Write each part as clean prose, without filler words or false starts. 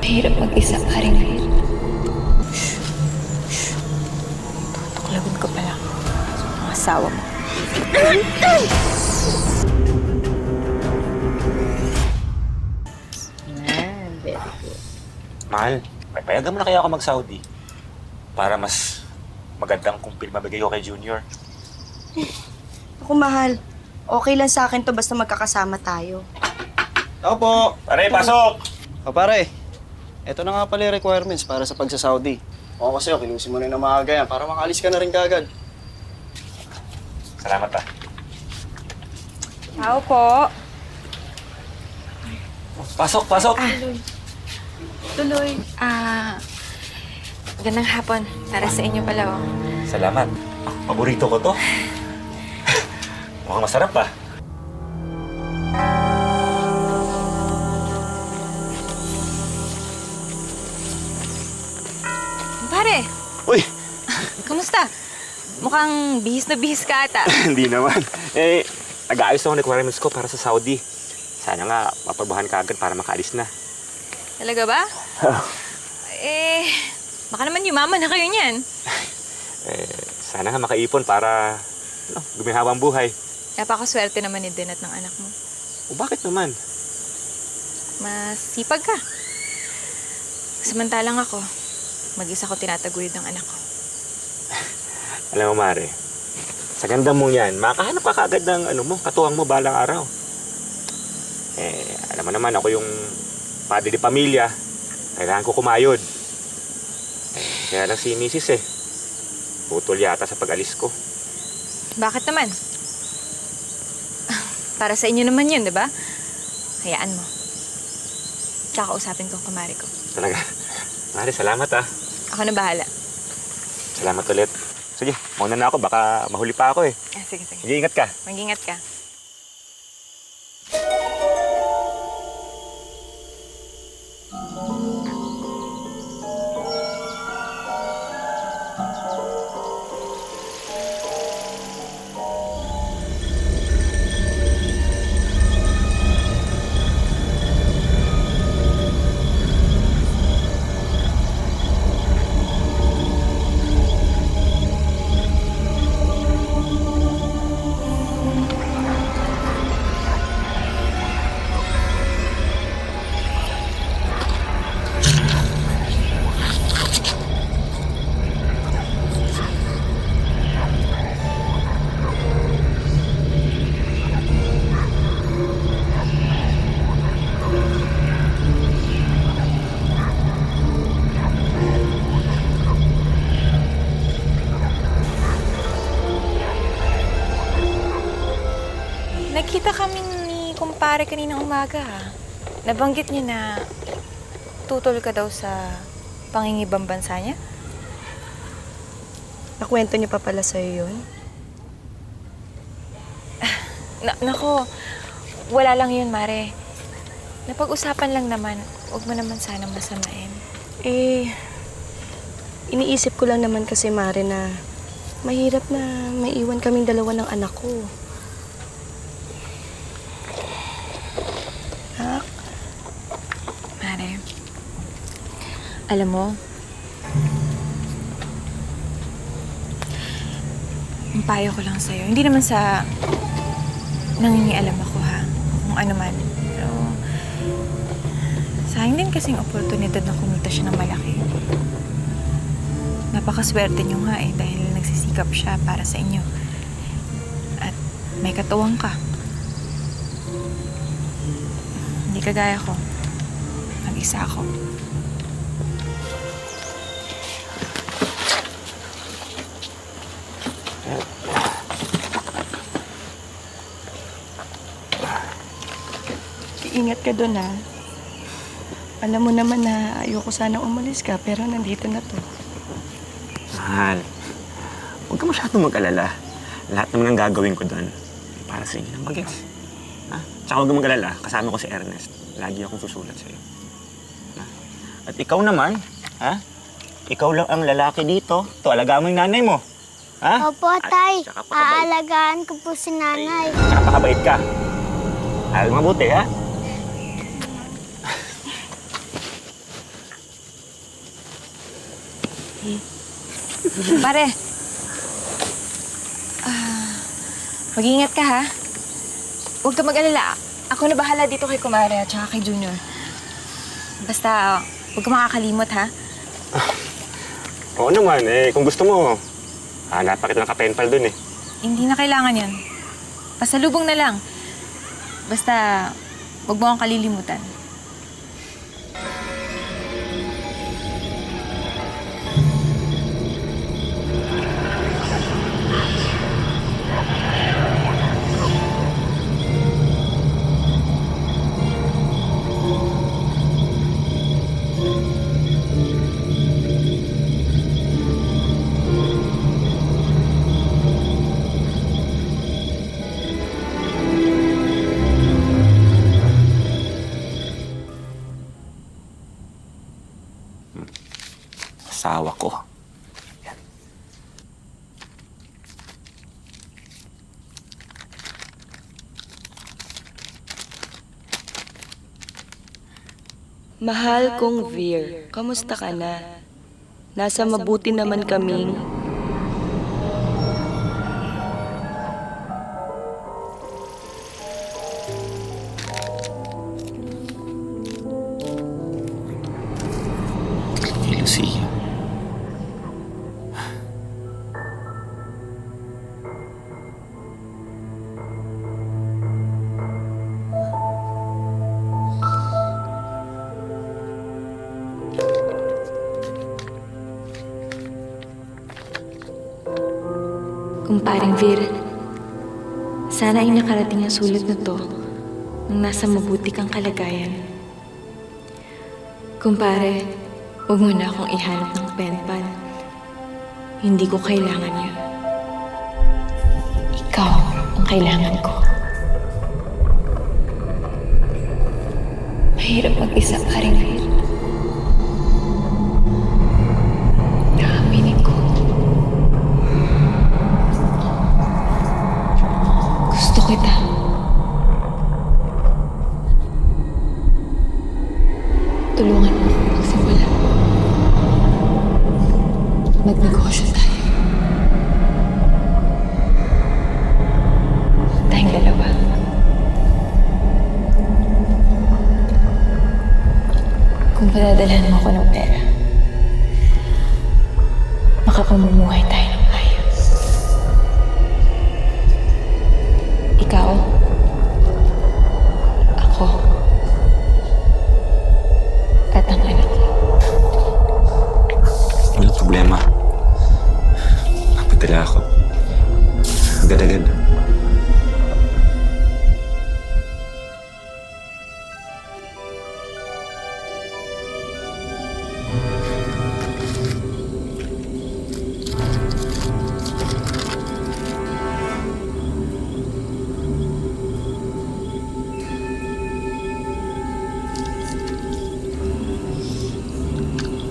Mahirap mag-isa, paring Phil. Tutuklawan ko pala sa mga asawa mo. Very good. Mahal, papayagan mo na kaya ako mag-Saudi para mas magandang kumpil mabigay ko kay Junior. Ako, mahal. Okay lang sa akin to basta magkakasama tayo. Ako po. Pare, pasok! O pare, eto na nga pala yung requirements para sa pagsa-Saudi. O kasi kinusin mo na ng maaga yan para makaalis ka na rin kagad. Salamat ah. Tao po. Pasok, pasok! Tuloy. Gandang hapon. Para sa inyo pala, oh. Salamat. Paborito ko to. Mukhang masarap ah. Pare, Uy! kamusta? Mukhang bihis na bihis ka ata. Hindi naman. Nag-aayos ako ng requirements ko para sa Saudi. Sana nga, mapabahan ka agad para makaalis na. Talaga ba? Baka naman yumaman na kayo niyan. Sana nga makaipon para gumihawa ang buhay. Napakaswerte naman ni Din at ng anak mo. O bakit naman? Mas sipag ka. Samantalang ako, mag-isa ko tinataguyod ng anak ko. Alam mo, Mare, sa ganda mong yan, makahanap ka kaagad ng katuwang mo balang araw. Alam mo naman, ako yung padre de pamilya. Kailangan ko kumayod. Kaya lang si Mrs. Putol yata sa pag-alis ko. Bakit naman? Para sa inyo naman yun, di ba? Hayaan mo. Tsaka usapin ko ang kumari ko. Talaga. Mare, salamat ah. Ako na bahala. Salamat ulit. Sige, mauna na ako. Baka mahuli pa ako eh. Sige, sige. Sige, ingat ka. Mag-ingat ka. Nakita kami ni kumpare kaninang umaga. Nabanggit niyo na tutol ka daw sa pangingibang bansa niya? Nakwento niyo pa pala sa'yo yun? Nako, wala lang yun, Mare. Napag-usapan lang naman. Huwag mo naman sana masamain. Iniisip ko lang naman kasi, Mare, na mahirap na maiwan kaming dalawa ng anak ko. Mare, alam mo, ang payo ko lang sa'yo, hindi naman sa nangingialam ako ha, kung ano man. Pero, sayang din kasing oportunidad na kumita siya ng malaki. Napakaswerte niyo nga dahil nagsisikap siya para sa inyo. At may katuwang ka. Hindi kagaya ko. Mag-isa ako. Ingat ka doon, ha? Alam mo naman na ayoko sanang umalis ka, pero nandito na to. Mahal, huwag ka masyadong mag-alala. Lahat naman ang gagawin ko doon para sa inyo ng bagets. Tsaka huwag kang mag-alala, kasama ko si Ernest. Lagi akong susulat sa'yo. At ikaw naman, ikaw lang ang lalaki dito. Ito, alagaan mo yung nanay mo. Ha? Opo, Tay. Tsaka pakabait. Aalagaan ko po si nanay. Tsaka pakabait ka. Aral mabuti, ha? Pare, mag-iingat ka ha. Huwag ka mag-alala. Ako na bahala dito kay Kumare at saka kay Junior. Basta, huwag ka makakalimot ha. Oo naman eh. Kung gusto mo, hanap pa kita ng kapenpal dun eh. Hindi na kailangan yan. Pasalubong na lang. Basta, huwag mo akong kalilimutan. Asawa ko. Mahal kong Veer, kamusta ka na? Nasa mabuti naman kaming... Hey, Lucia. Kumparing Vir, sana ay nakarating ang sulat na to nang nasa mabuti kang kalagayan. Kumpare, huwag mo na akong ihanap ng penpal. Hindi ko kailangan yun. Ikaw ang kailangan ko. Mahirap mag-isa, paring Vir. Naaminin ko. Gusto kita. Tulungan mo akong magsimula. Magnegosyo tayo. Tayong dalawa. Kung padadalhan mo ako ng pera, makapamumuhay tayo ng ayos. Ikaw, ako, at ang anak ko. Walang problema. Papadala ako. Agad-agad.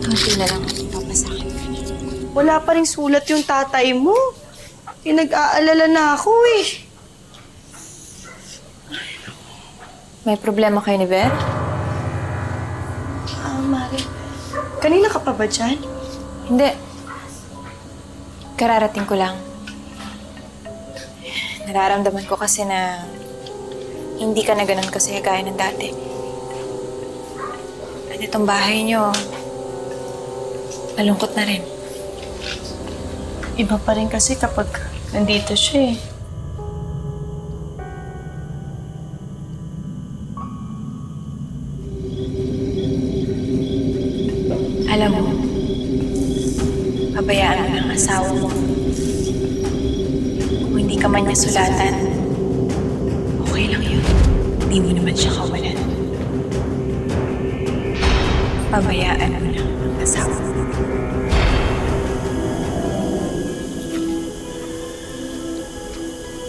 Kunti na lang ang ipapasakin ka na. Wala pa rin sulat yung tatay mo. Nag-aalala na ako eh. May problema kayo ni Ver? Mari. Kanina ka pa ba dyan? Hindi. Kararating ko lang. Nararamdaman ko kasi na hindi ka na ganun kasi gaya ng dati. At itong bahay niyo, malungkot na rin. Iba pa rin kasi kapag nandito siya eh. Alam mo, pabayaan mo ng asawa mo. Kung hindi ka man niya sulatan, okay lang yun. Hindi mo naman siya kawalan. Pabayaan mo na ang asawa mo.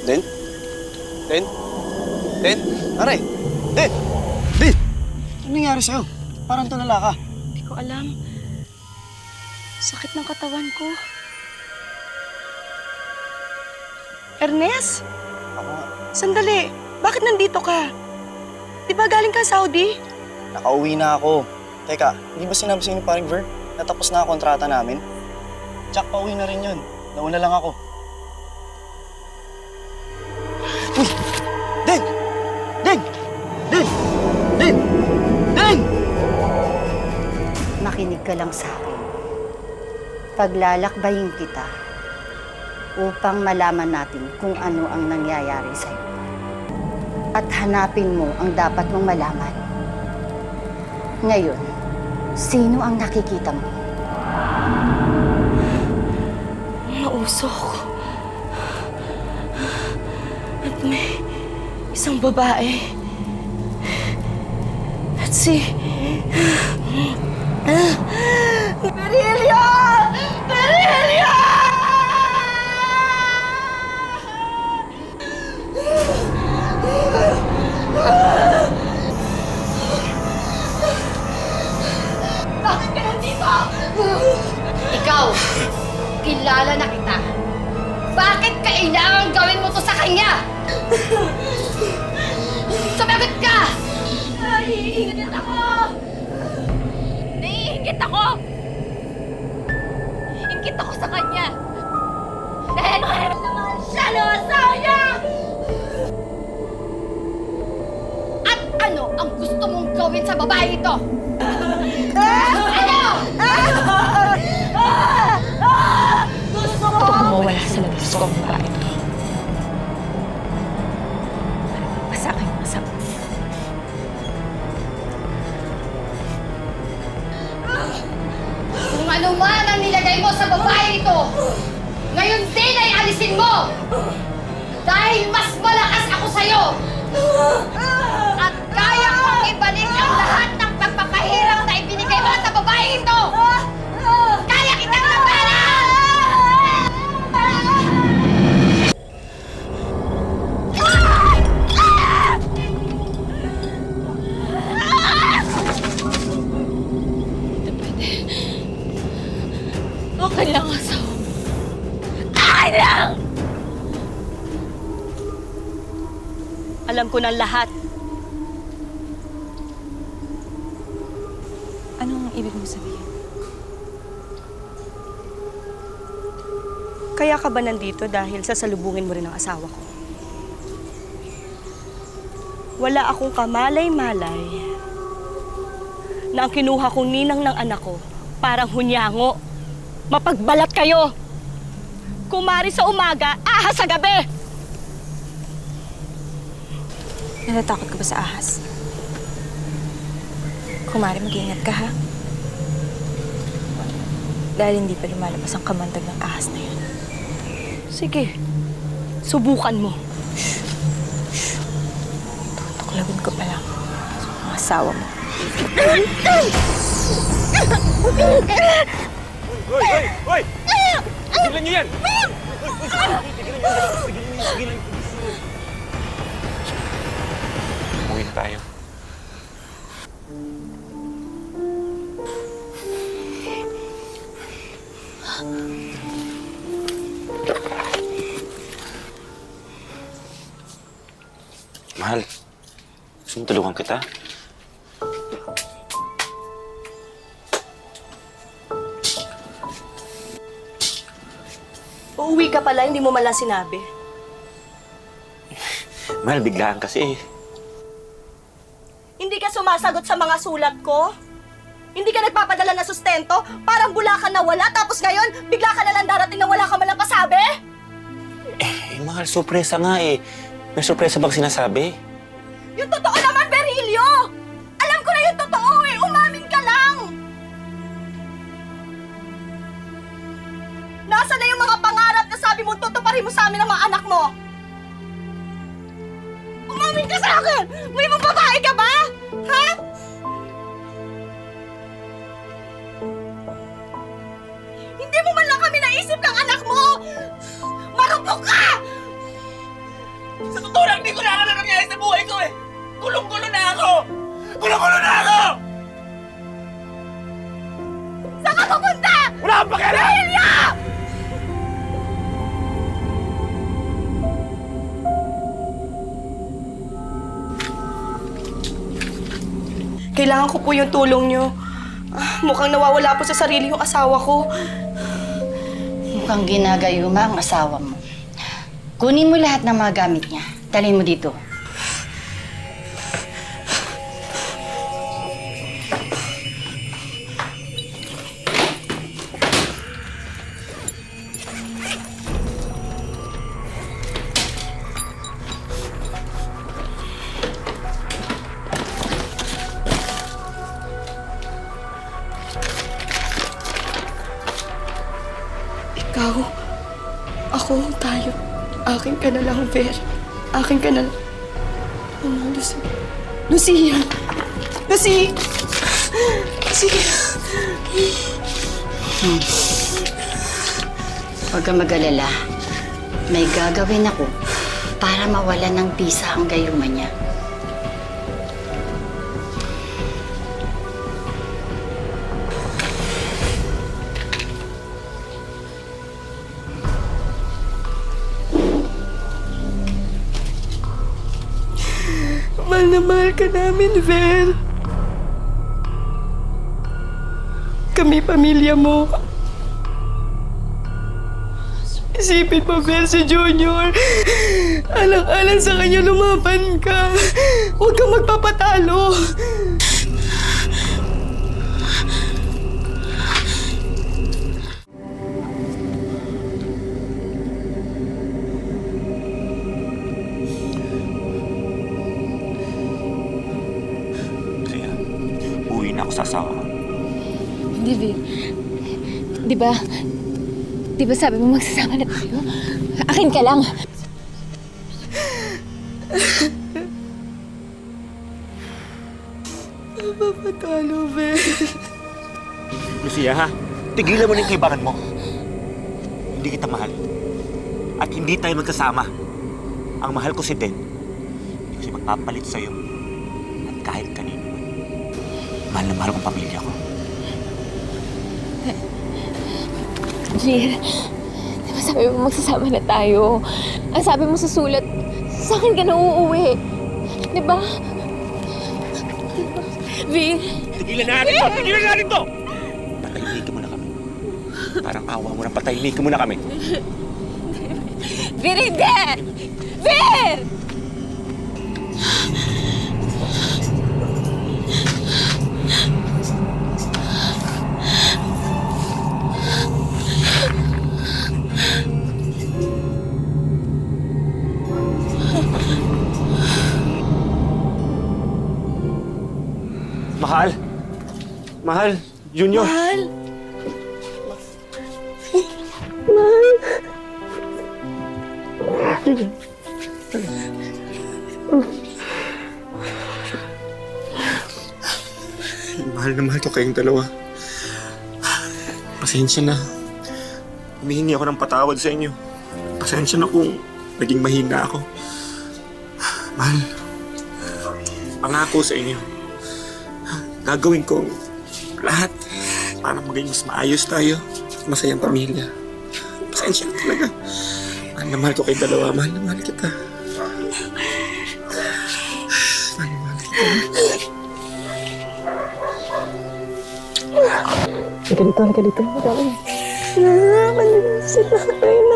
Den? Den? Den? Aray! Den! Den! Ano nangyari sa'yo? Parang tulala ka. Hindi ko alam. Sakit ng katawan ko. Ernest? Ako nga. Sandali. Bakit nandito ka? Di ba galing ka Saudi? Nakauwi na ako. Teka, hindi ba sinabi sa'yo ni paring Vern? Natapos na ang kontrata namin? Jack, pauwi na rin yun. Nauna lang ako. Uy! Deng! Deng! Deng! Deng! Deng! Makinig ka lang sa akin. Paglalakbayin kita upang malaman natin kung ano ang nangyayari sa'yo. At hanapin mo ang dapat mong malaman. Ngayon, sino ang nakikita mo? Nausok. At may isang babae. At si... Berilio! Berilio! Bakit ka nandito? Ikaw, kilala na kita. Bakit kailangan gawin mo to sa kanya? Sumagot ka! Naiingit ako! Naiingit ako! Ingit ako sa kanya. Dahil mahal naman siya ng asawa niya! At ano ang gusto mong gawin sa babae ito? Ano? Gusto ko mawala sa labas ko ang babae ito. Basta aking masama. Kung ano man ang nilagay mo sa babae ito, ngayon din ay alisin mo! Dahil mas malakas ako sa'yo! At kaya kong ibalik ang lahat ng pagpapahirap na ibinigay mo sa babae ito! Kaya kitang labanan! Okay lang, asawa. Akin lang! Alam ko ng lahat. Anong ibig mo sabihin? Kaya ka ba nandito dahil sasalubungin mo rin ang asawa ko? Wala akong kamalay-malay na ang kinuha kong ninang ng anak ko parang hunyango. Mapagbalat kayo! Kumari sa umaga, ahas sa gabi! Natatakot ka ba sa ahas? Kumari, mag-iingat ka, ha? Dahil hindi pa lumalabas ang kamandag ng ahas na yun. Sige, subukan mo. Tutuklawin ko pa lang ang asawa mo. Hoy! Hoy! Hoy! Tigilan niyo yan! Tigilan niyo! Uwi na tayo. Mahal, gusto mo tulungan kita? Uuwi ka pala, hindi mo malang sinabi. Mahal, biglaan kasi eh. Hindi ka sumasagot sa mga sulat ko? Hindi ka nagpapadala ng sustento? Parang bula ka na wala, tapos ngayon, bigla ka na lang darating na wala ka malang pasabi? Mahal, sorpresa nga eh. May sorpresa bang sinasabi? Yung totoo naman, Berilio! Alam ko na yung totoo eh! Umamin ka lang! Nasaan na yung mga pangarap na sabi mo tutuparin mo sa amin ng mga anak mo? Umamin ka sa akin! May ibang babae ka ba? Ha? Hindi mo man lang kami naisip ng anak mo! Marupok ka! Sa totoo lang, hindi ko na alam na nangyayari sa buhay ko eh! Gulong-gulo na ako! Gulong-gulo na ako! Saan ka pupunta? Wala kang pakialam! Berilio! Kailangan ko po yung tulong nyo. Mukhang nawawala po sa sarili yung asawa ko. mukhang ginagayuma ang asawa mo. Kunin mo lahat ng mga gamit niya. Dalhin mo dito. Ikaw, ako, tayo. Akin ka na lang, Ver. Akin ka na lang. Oh, Lucy. Lucia! Lucy! Lucia! Huwag kang mag-alala. May gagawin ako para mawala ng bisa ang gayuma niya. Mahal na mahal ka namin, Ver. Kami pamilya mo. Isipin mo, Ver, si Junior. Alang-alang sa kanya lumaban ka. Huwag kang magpapatalo. Kaya, uwi na ako sa asawa ko. Hindi, Vir. Di ba sabi mo magsasama na tayo? Akin ka lang. Napapatalo, Ver. Lucia, ha? Tigilan mo na yung kaibahan mo. Hindi kita mahal. At hindi tayo magkasama. Ang mahal ko si Den. Hindi ko siya magpapalit sa'yo. At kahit kanino man. Mahal na mahal kong pamilya ko. Vir, di ba sabi mo magsasama na tayo? Ang sabi mo sa sulat, sa akin ka na uuwi. Di ba? Vir! Tigilan natin to! Tigilan natin to! Patahimikin mo na kami. Parang awa mo na patahimikin mo na kami. Vir, hindi! Vir! Mahal! Mahal! Junior! Mahal! Mahal na mahal ko kayong dalawa. Pasensya na. Humihingi ako ng patawad sa inyo. Pasensya na kung naging mahina ako. Mahal, pangako sa inyo. Gagawin ko lahat para maging mas maayos tayo. Masayang pamilya. Pasensya na talaga. Mahal na mahal ko kayong dalawa. Mahal na mahal kita. Mahal na mahal kita. Halika dito. Halika dito. Halika dito.